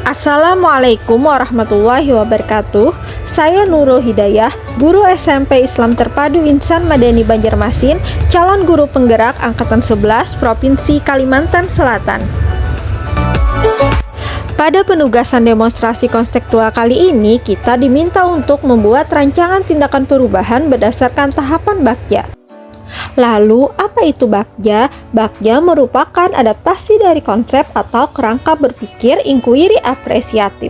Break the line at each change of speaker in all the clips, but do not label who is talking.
Assalamualaikum warahmatullahi wabarakatuh. Saya Nurul Hidayah, guru SMP Islam Terpadu Insan Madani Banjarmasin, calon guru penggerak Angkatan 11 Provinsi Kalimantan Selatan. Pada penugasan demonstrasi konstekstual kali ini, kita diminta untuk membuat rancangan tindakan perubahan berdasarkan tahapan Bagja. Lalu, apa itu Bagja? Bagja merupakan adaptasi dari konsep atau kerangka berpikir inquiry apresiatif.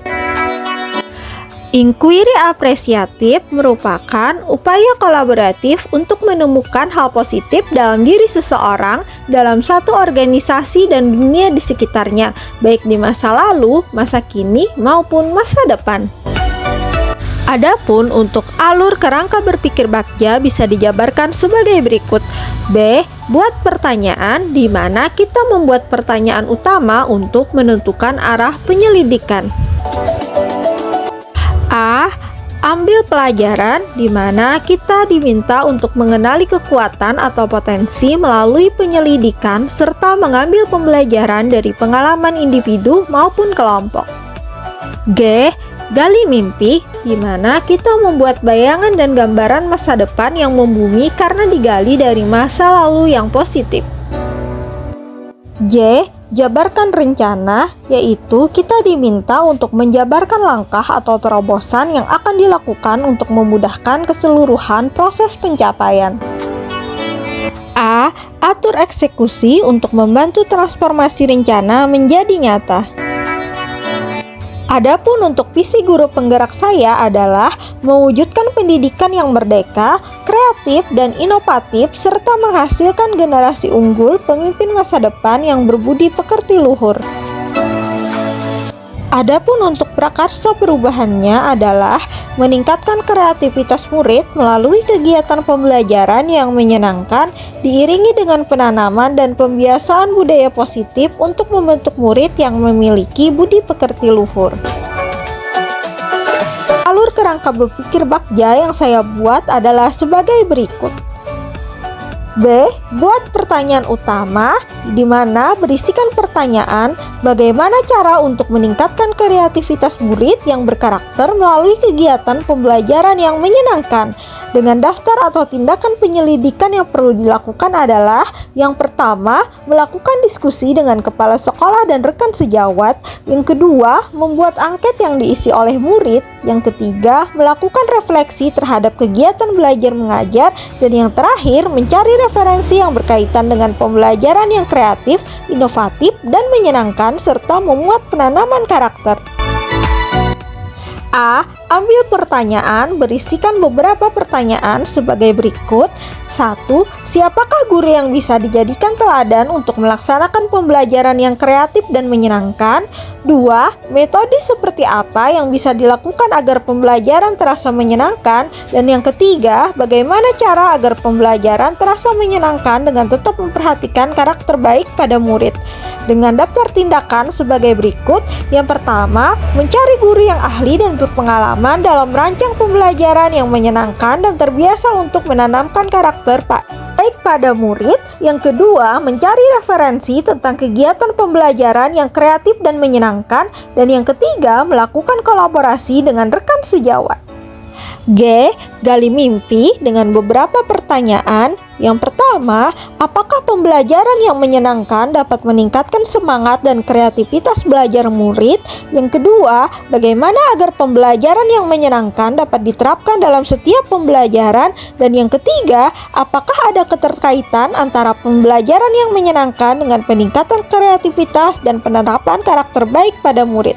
Inquiry apresiatif merupakan upaya kolaboratif untuk menemukan hal positif dalam diri seseorang, dalam satu organisasi dan dunia di sekitarnya, baik di masa lalu, masa kini, maupun masa depan. Adapun untuk alur kerangka berpikir Bagja bisa dijabarkan sebagai berikut. B. Buat pertanyaan, di mana kita membuat pertanyaan utama untuk menentukan arah penyelidikan. A. Ambil pelajaran, di mana kita diminta untuk mengenali kekuatan atau potensi melalui penyelidikan serta mengambil pembelajaran dari pengalaman individu maupun kelompok. G. Gali mimpi, di mana kita membuat bayangan dan gambaran masa depan yang membumi karena digali dari masa lalu yang positif. J. Jabarkan rencana, yaitu kita diminta untuk menjabarkan langkah atau terobosan yang akan dilakukan untuk memudahkan keseluruhan proses pencapaian. A. Atur eksekusi untuk membantu transformasi rencana menjadi nyata. Adapun untuk visi guru penggerak saya adalah mewujudkan pendidikan yang merdeka, kreatif, dan inovatif, serta menghasilkan generasi unggul pemimpin masa depan yang berbudi pekerti luhur. Adapun untuk prakarsa perubahannya adalah meningkatkan kreativitas murid melalui kegiatan pembelajaran yang menyenangkan, diiringi dengan penanaman dan pembiasaan budaya positif untuk membentuk murid yang memiliki budi pekerti luhur. Alur kerangka berpikir Bagja yang saya buat adalah sebagai berikut. B. Buat pertanyaan utama, di mana berisikan pertanyaan bagaimana cara untuk meningkatkan kreativitas murid yang berkarakter melalui kegiatan pembelajaran yang menyenangkan. Dengan daftar atau tindakan penyelidikan yang perlu dilakukan adalah yang pertama, melakukan diskusi dengan kepala sekolah dan rekan sejawat. Yang kedua, membuat angket yang diisi oleh murid. Yang ketiga, melakukan refleksi terhadap kegiatan belajar mengajar. Dan yang terakhir, mencari referensi yang berkaitan dengan pembelajaran yang kreatif, inovatif, dan menyenangkan, serta memuat penanaman karakter. A. Ambil pertanyaan, berisikan beberapa pertanyaan sebagai berikut. 1. Siapakah guru yang bisa dijadikan teladan untuk melaksanakan pembelajaran yang kreatif dan menyenangkan? 2. Metode seperti apa yang bisa dilakukan agar pembelajaran terasa menyenangkan? Dan yang ketiga, bagaimana cara agar pembelajaran terasa menyenangkan dengan tetap memperhatikan karakter baik pada murid? Dengan daftar tindakan sebagai berikut. Yang pertama, mencari guru yang ahli dan berpengalaman dalam merancang pembelajaran yang menyenangkan dan terbiasa untuk menanamkan karakter baik pada murid. Yang kedua, mencari referensi tentang kegiatan pembelajaran yang kreatif dan menyenangkan. Dan yang ketiga, melakukan kolaborasi dengan rekan sejawat. G. Gali mimpi dengan beberapa pertanyaan. Yang pertama, apakah pembelajaran yang menyenangkan dapat meningkatkan semangat dan kreativitas belajar murid? Yang kedua, bagaimana agar pembelajaran yang menyenangkan dapat diterapkan dalam setiap pembelajaran? Dan yang ketiga, apakah ada keterkaitan antara pembelajaran yang menyenangkan dengan peningkatan kreativitas dan penerapan karakter baik pada murid?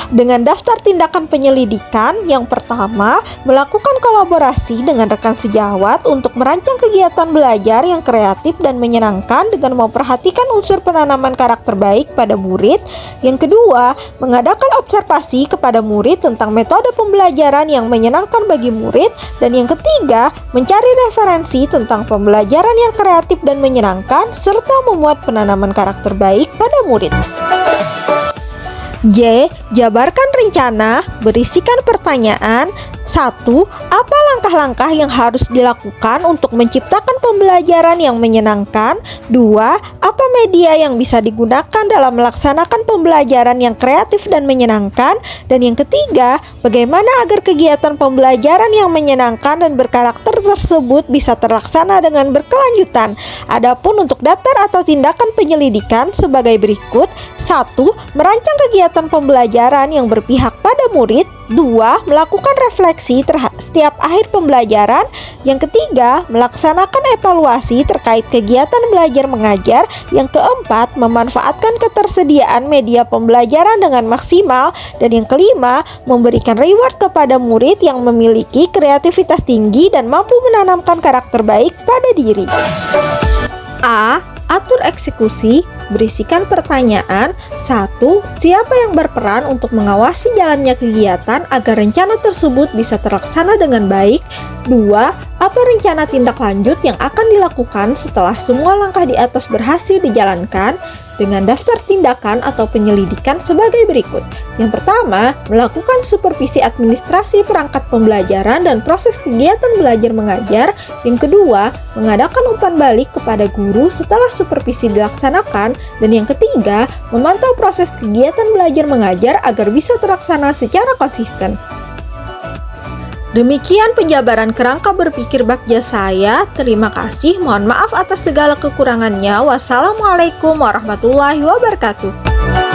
Dengan daftar tindakan penyelidikan, yang pertama, melakukan kolaborasi dengan rekan sejawat untuk merancang kegiatan belajar yang kreatif dan menyenangkan dengan memperhatikan unsur penanaman karakter baik pada murid. Yang kedua, mengadakan observasi kepada murid tentang metode pembelajaran yang menyenangkan bagi murid. Dan yang ketiga, mencari referensi tentang pembelajaran yang kreatif dan menyenangkan, serta memuat penanaman karakter baik pada murid. J. Jabarkan rencana, berisikan pertanyaan. 1. Apa langkah-langkah yang harus dilakukan untuk menciptakan pembelajaran yang menyenangkan? 2. Apa media yang bisa digunakan dalam melaksanakan pembelajaran yang kreatif dan menyenangkan? Dan yang ketiga, bagaimana agar kegiatan pembelajaran yang menyenangkan dan berkarakter tersebut bisa terlaksana dengan berkelanjutan? Adapun untuk daftar atau tindakan penyelidikan sebagai berikut. 1. Merancang kegiatan pembelajaran yang berpihak pada murid. 2. Melakukan refleksi setiap akhir pembelajaran. Yang ketiga, melaksanakan evaluasi terkait kegiatan belajar mengajar. Yang keempat, memanfaatkan ketersediaan media pembelajaran dengan maksimal. Dan yang kelima, memberikan reward kepada murid yang memiliki kreativitas tinggi dan mampu menanamkan karakter baik pada diri. A. Atur eksekusi. Berisikan pertanyaan. 1. Siapa yang berperan untuk mengawasi jalannya kegiatan agar rencana tersebut bisa terlaksana dengan baik? 2. Apa rencana tindak lanjut yang akan dilakukan setelah semua langkah di atas berhasil dijalankan? Dengan daftar tindakan atau penyelidikan sebagai berikut. Yang pertama, melakukan supervisi administrasi perangkat pembelajaran dan proses kegiatan belajar mengajar. Yang kedua, mengadakan umpan balik kepada guru setelah supervisi dilaksanakan. Dan yang ketiga, memantau proses kegiatan belajar mengajar agar bisa terlaksana secara konsisten. Demikian penjabaran kerangka berpikir bagja saya. Terima kasih. Mohon maaf atas segala kekurangannya. Wassalamualaikum warahmatullahi wabarakatuh.